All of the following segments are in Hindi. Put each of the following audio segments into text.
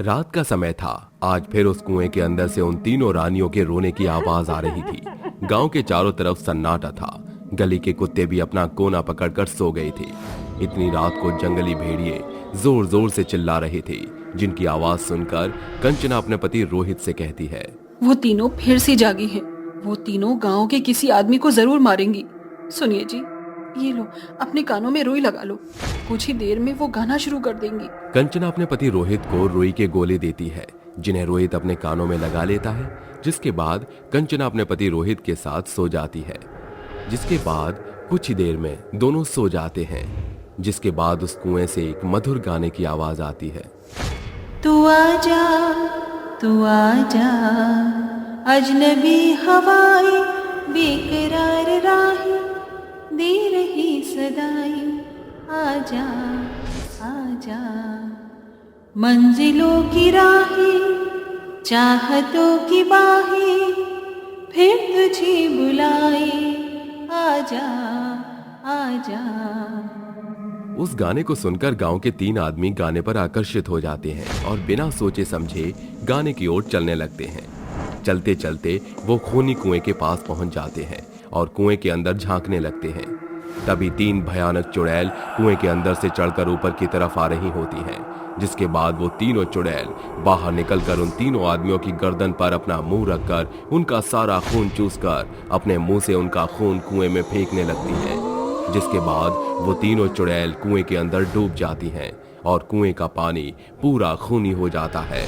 रात का समय था। आज फिर उस कुएं के अंदर से उन तीनों रानियों के रोने की आवाज आ रही थी। गांव के चारों तरफ सन्नाटा था। गली के कुत्ते भी अपना कोना पकड़कर सो गए थे। इतनी रात को जंगली भेड़िए जोर जोर से चिल्ला रहे थे, जिनकी आवाज सुनकर कंचना अपने पति रोहित से कहती है, वो तीनों फिर से जागी हैं। वो तीनों गांव के किसी आदमी को जरूर मारेंगी। सुनिए जी, ये लो, अपने कानों में रुई लगा लो। कुछ ही देर में वो गाना शुरू कर देंगी। कंचना अपने पति रोहित को रुई के गोले देती है, जिन्हें रोहित अपने कानों में लगा लेता है। जिसके बाद कंचना अपने पति रोहित के साथ सो जाती है। जिसके बाद कुछ ही देर में दोनों सो जाते हैं। जिसके बाद उस कुएं से एक मधुर गाने की आवाज आती है। तू आजा, तू आजा, अजनबी हवाएं बेकरार राहें दे रही सदाई, आजा आजा, मंजिलों की राहें चाहतों की बाहें फिर तुझे बुलाए, आजा आजा। उस गाने को सुनकर गांव के 3 आदमी गाने पर आकर्षित हो जाते हैं और बिना सोचे समझे गाने की ओर चलने लगते हैं। चलते चलते वो खूनी कुएं के पास पहुंच जाते हैं और कुएं के अंदर झांकने लगते हैं। तभी 3 भयानक चुड़ैल कुएं के अंदर से चढ़कर ऊपर की तरफ आ रही होती हैं। जिसके बाद वो तीनों चुड़ैल बाहर निकलकर उन तीनों आदमियों की गर्दन पर अपना मुंह रखकर उनका सारा खून चूसकर अपने मुंह से उनका खून कुएं में फेंकने लगती हैं। जिसके बाद वो तीनों चुड़ैल कुएं के अंदर डूब जाती हैं और कुएं का पानी पूरा खूनी हो जाता है।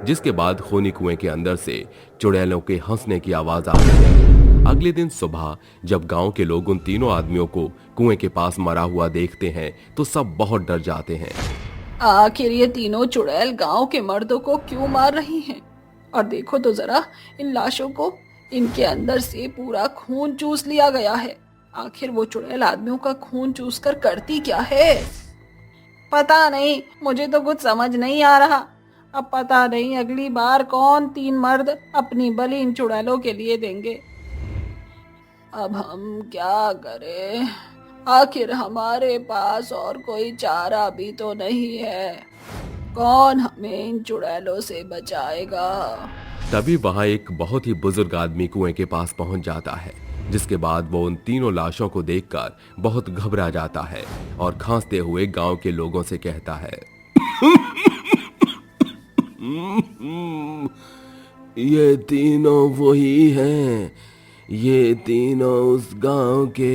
जिसके बाद खूनी कुएं के अंदर से चुड़ैलों के हंसने की आवाज आती है। अगले दिन सुबह जब गांव के लोग उन तीनों आदमियों को कुएं के पास मरा हुआ देखते हैं तो सब बहुत डर जाते हैं। आखिर ये तीनों चुड़ैल गांव के मर्दों को क्यों मार रही हैं? और देखो तो जरा इन लाशों को, इनके अंदर से पूरा खून चूस लिया गया है। आखिर वो चुड़ैल आदमियों का खून चूस कर करती क्या है? पता नहीं, मुझे तो कुछ समझ नहीं आ रहा। अब पता नहीं अगली बार कौन 3 मर्द अपनी बलि इन चुड़ैलों के लिए देंगे। अब हम क्या करें? आखिर हमारे पास और कोई चारा भी तो नहीं है। कौन हमें इन चुड़ैलों से बचाएगा? तभी वहां एक बहुत ही बुजुर्ग आदमी कुएं के पास पहुंच जाता है। जिसके बाद वो उन तीनों लाशों को देखकर बहुत घबरा जाता है और खांसते हुए गांव के लोगों से कहता है, ये तीनों वही हैं। ये तीनों उस गांव के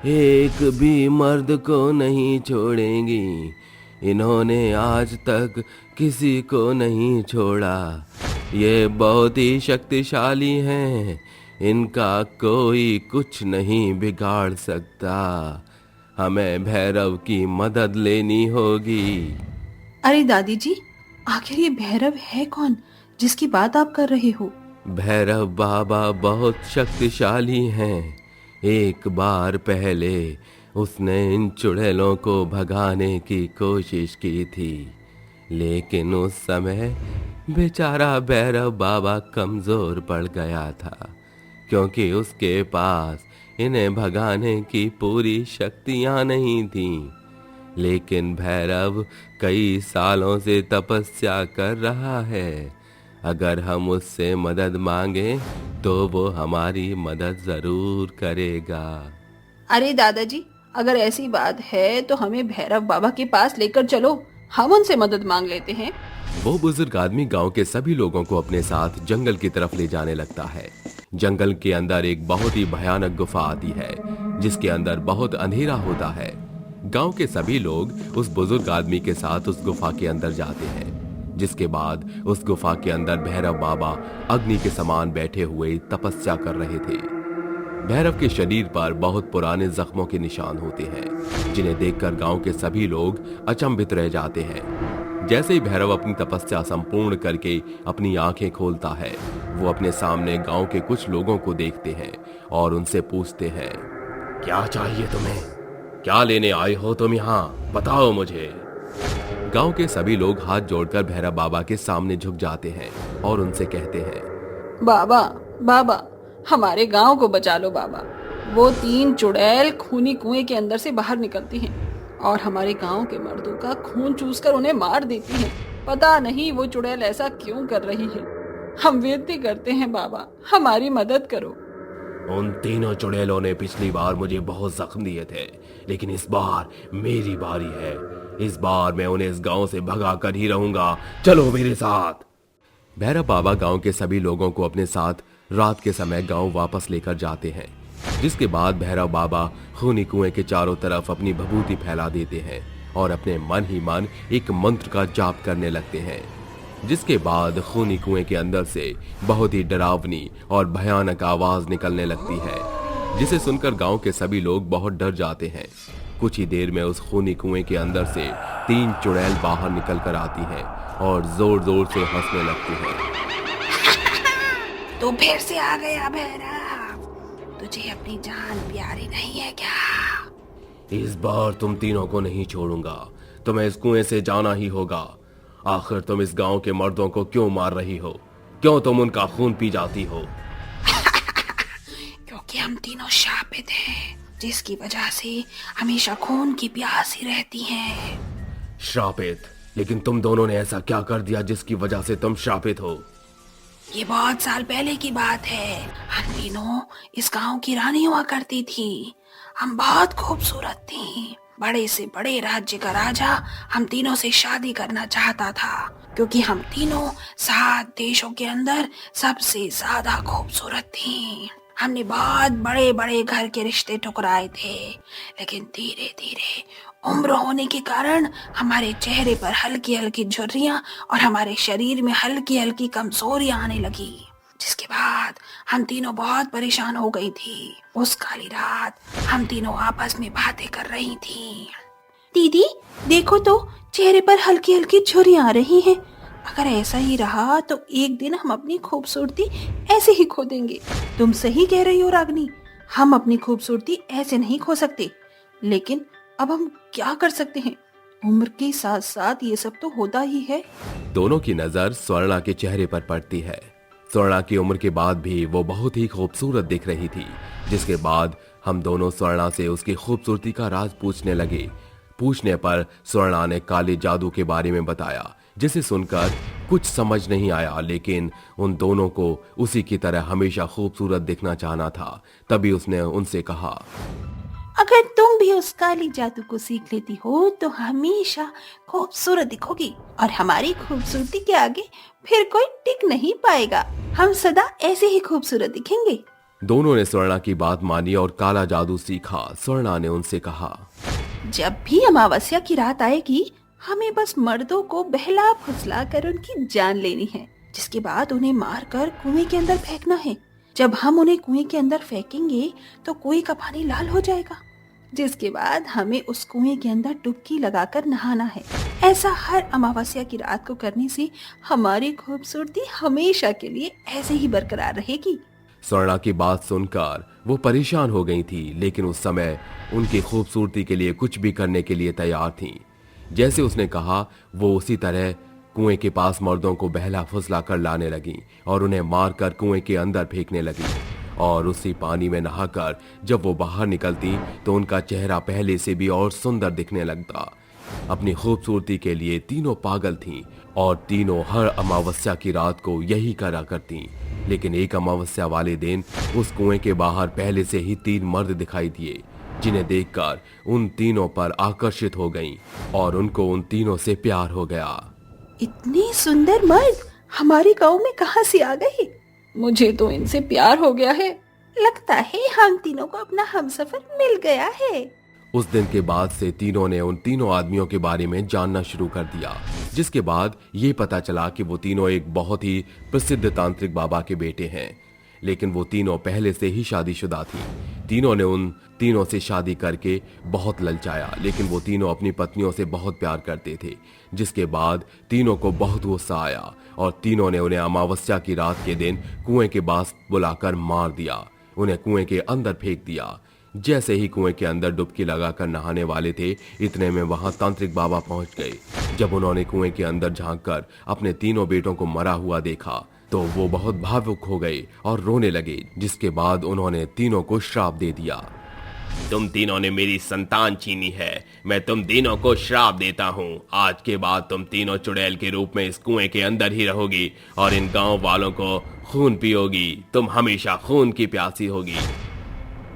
एक भी मर्द को नहीं छोड़ेंगी। इन्होंने आज तक किसी को नहीं छोड़ा। ये बहुत ही शक्तिशाली हैं। इनका कोई कुछ नहीं बिगाड़ सकता। हमें भैरव की मदद लेनी होगी। अरे दादी जी, आखिर ये भैरव है कौन जिसकी बात आप कर रहे हो? भैरव बाबा बहुत शक्तिशाली हैं। एक बार पहले उसने इन चुड़ैलों को भगाने की कोशिश की थी, लेकिन उस समय बेचारा भैरव बाबा कमजोर पड़ गया था, क्योंकि उसके पास इन्हें भगाने की पूरी शक्तियां नहीं थीं। लेकिन भैरव कई सालों से तपस्या कर रहा है। अगर हम उससे मदद मांगे तो वो हमारी मदद जरूर करेगा। अरे दादाजी, अगर ऐसी बात है तो हमें भैरव बाबा के पास लेकर चलो, हम उनसे मदद मांग लेते हैं। वो बुजुर्ग आदमी गांव के सभी लोगों को अपने साथ जंगल की तरफ ले जाने लगता है। जंगल के अंदर एक बहुत ही भयानक गुफा आती है, जिसके अंदर बहुत अंधेरा होता है। गांव के सभी लोग उस बुजुर्ग आदमी के साथ उस गुफा के अंदर जाते हैं। जिसके बाद उस गुफा के अंदर भैरव बाबा अग्नि के समान बैठे हुए तपस्या कर रहे थे। भैरव के शरीर पर बहुत पुराने जख्मों के निशान होते हैं, जिन्हें देखकर गांव के सभी लोग अचंभित रह जाते हैं। जैसे ही भैरव अपनी तपस्या संपूर्ण करके अपनी आंखें खोलता है, वो अपने सामने गांव के कुछ लोगों को देखते हैं और उनसे पूछते हैं, क्या चाहिए तुम्हें? क्या लेने आए हो तुम यहाँ? बताओ मुझे। गांव के सभी लोग हाथ जोड़कर भैरव बाबा के सामने झुक जाते हैं और उनसे कहते हैं, बाबा बाबा, हमारे गांव को बचा लो बाबा। वो 3 चुड़ैल खूनी कुएं के अंदर से बाहर निकलती हैं और हमारे गांव के मर्दों का खून चूसकर उन्हें मार देती हैं। पता नहीं वो चुड़ैल ऐसा क्यों कर रही है। हम विनती करते हैं बाबा, हमारी मदद करो। उन तीनों चुड़ैलों ने पिछली बार मुझे बहुत जख्म दिए थे, लेकिन इस बार मेरी बारी है। इस बार मैं उन्हें इस गांव से भगा कर ही रहूंगा। चलो मेरे साथ। भैरव बाबा गांव के सभी लोगों को अपने साथ रात के समय गांव वापस लेकर जाते हैं, जिसके बाद भैरव बाबा खूनी कुएं के चारों तरफ अपनी भभूति फैला देते हैं और अपने मन ही मन एक मंत्र का जाप करने लगते हैं, जिसके बाद खूनी कुएं के अंदर से बहुत ही डरावनी और भयानक आवाज निकलने लगती है, जिसे सुनकर गांव के सभी लोग बहुत डर जाते हैं। कुछ ही देर में उस खूनी कुएं के अंदर से 3 चुड़ैल बाहर निकल कर आती हैं और जोर जोर से हंसने लगती हैं। तू फिर से आ गया भैरव, तुझे अपनी जान प्यारी नहीं है क्या? इस बार तुम तीनों को नहीं छोड़ूंगा, तुम्हें इस कुएं से जाना ही होगा। आखिर तुम इस गांव के मर्दों को क्यों मार रही हो? क्यों तुम उनका खून पी जाती हो? क्योंकि हम तीनों शापित हैं, जिसकी वजह से हमेशा खून की प्यास ही रहती है। श्रापित? लेकिन तुम दोनों ने ऐसा क्या कर दिया जिसकी वजह से तुम श्रापित हो? ये बहुत साल पहले की बात है। हम तीनों इस गांव की रानी हुआ करती थी। हम बहुत खूबसूरत थी। बड़े से बड़े राज्य का राजा हम तीनों से शादी करना चाहता था, क्योंकि हम तीनों 7 देशों के अंदर सबसे ज्यादा खूबसूरत थी। हमने बहुत बड़े बड़े घर के रिश्ते ठुकराए थे, लेकिन धीरे धीरे उम्र होने के कारण हमारे चेहरे पर हल्की हल्की झुर्रियां और हमारे शरीर में हल्की हल्की कमजोरियां आने लगी, जिसके बाद हम तीनों बहुत परेशान हो गई थी। उस काली रात हम तीनों आपस में बातें कर रही थी। दीदी देखो तो, चेहरे पर हल्की हल्की झुर्रियां आ रही हैं। अगर ऐसा ही रहा तो एक दिन हम अपनी खूबसूरती ऐसे ही खो देंगे। तुम सही कह रही हो रागनी, हम अपनी खूबसूरती ऐसे नहीं खो सकते। लेकिन अब हम क्या कर सकते हैं? उम्र के साथ साथ ये सब तो होता ही है। दोनों की नजर स्वर्णा के चेहरे पर पड़ती है। स्वर्णा की उम्र के बाद भी वो बहुत ही खूबसूरत दिख रही थी, जिसके बाद हम दोनों स्वर्णा से उसकी खूबसूरती का राज पूछने लगे। पूछने पर स्वर्णा ने काले जादू के बारे में बताया, जिसे सुनकर कुछ समझ नहीं आया, लेकिन उन दोनों को उसी की तरह हमेशा खूबसूरत दिखना चाहना था। तभी उसने उनसे कहा, अगर तुम भी उस काली जादू को सीख लेती हो तो हमेशा खूबसूरत दिखोगी, और हमारी खूबसूरती के आगे फिर कोई टिक नहीं पाएगा। हम सदा ऐसे ही खूबसूरत दिखेंगे। दोनों ने स्वर्णा की बात मानी और काला जादू सीखा। स्वर्णा ने उनसे कहा, जब भी अमावस्या की रात आएगी, हमें बस मर्दों को बहला फुसला कर उनकी जान लेनी है, जिसके बाद उन्हें मारकर कुएं के अंदर फेंकना है। जब हम उन्हें कुएं के अंदर फेंकेंगे तो कुएं का पानी लाल हो जाएगा, जिसके बाद हमें उस कुएं के अंदर डुबकी लगाकर नहाना है। ऐसा हर अमावस्या की रात को करने से हमारी खूबसूरती हमेशा के लिए ऐसे ही बरकरार रहेगी। स्वर्णा की बात सुनकर वो परेशान हो गई थी, लेकिन उस समय उनकी खूबसूरती के लिए कुछ भी करने के लिए तैयार थी। जैसे उसने कहा, वो उसी तरह कुएं के पास मर्दों को बहला फुसला कर लाने लगी और उन्हें मारकर कुएं के अंदर फेंकने लगी। और उसी पानी में नहाकर जब वो बाहर निकलती तो उनका चेहरा पहले से भी और सुंदर दिखने लगता। अपनी खूबसूरती के लिए तीनों पागल थीं और तीनों हर अमावस्या की रात को यही करा करती। लेकिन एक अमावस्या वाले दिन उस कुएं के बाहर पहले से ही 3 मर्द दिखाई दिए, जिन्हें देखकर उन तीनों पर आकर्षित हो गईं और उनको उन तीनों से प्यार हो गया। इतने सुंदर मर्द हमारे गांव में कहां से आ गए? मुझे तो इनसे प्यार हो गया है। लगता है हम तीनों को अपना हमसफर मिल गया है। उस दिन के बाद से तीनों ने उन तीनों आदमियों के बारे में जानना शुरू कर दिया, जिसके बाद ये पता चला कि वो तीनों एक बहुत ही प्रसिद्ध तांत्रिक बाबा के बेटे हैं। लेकिन वो तीनों पहले से ही शादीशुदा थी। तीनों ने उन तीनों से शादी करके बहुत ललचाया, लेकिन वो तीनों अपनी पत्नियों से बहुत प्यार करते थे। जिसके बाद तीनों को बहुत गुस्सा आया और तीनों ने उन्हें अमावस्या की रात के दिन कुएं के पास बुलाकर मार दिया, उन्हें कुएं के अंदर फेंक दिया। जैसे ही कुएं के अंदर डुबकी लगाकर नहाने वाले थे, इतने में वहां तांत्रिक बाबा पहुंच गए। जब उन्होंने कुएं के अंदर झांककर अपने तीनों बेटों को मरा हुआ देखा तो वो बहुत भावुक हो गए और रोने लगे, जिसके बाद उन्होंने तीनों को श्राप दे दिया। तुम तीनों ने मेरी संतान छीनी है। मैं तुम तीनों को श्राप देता हूँ। आज के बाद तुम तीनों चुड़ैल के रूप में इस कुएं के अंदर ही रहोगी और इन गांव वालों को खून पियोगी। तुम हमेशा खून की प्यासी होगी।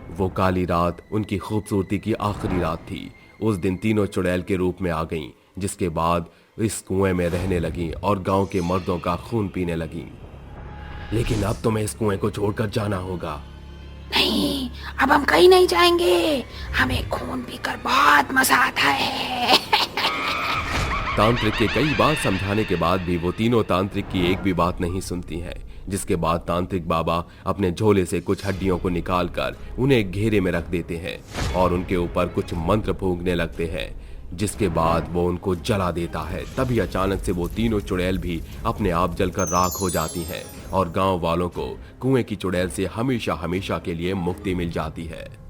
वो काली रात उनकी खूबसूरती की आखिरी रात थी। उस दिन तीनों चुड़ैल के रूप में आ गईं, जिसके बाद इस कुएं में रहने लगीं और गांव के मर्दों का खून पीने लगीं। लेकिन अब तुम्हें इस कुएं को छोड़कर जाना होगा। नहीं, अब हम कहीं नहीं जाएंगे। हमें खून पीकर बहुत मजा आता है। तांत्रिक के कई बार समझाने के बाद भी वो तीनों तांत्रिक की एक भी बात नहीं सुनती हैं। जिसके बाद तांत्रिक बाबा अपने झोले से कुछ हड्डियों को निकालकर उन्हें एक घेरे में रख देते हैं और उनके ऊपर कुछ मंत्र फूंकने लगते हैं, जिसके बाद वो उनको जला देता है। तभी अचानक से वो तीनों चुड़ैल भी अपने आप जलकर राख हो जाती हैं और गांव वालों को कुएं की चुड़ैल से हमेशा हमेशा के लिए मुक्ति मिल जाती है।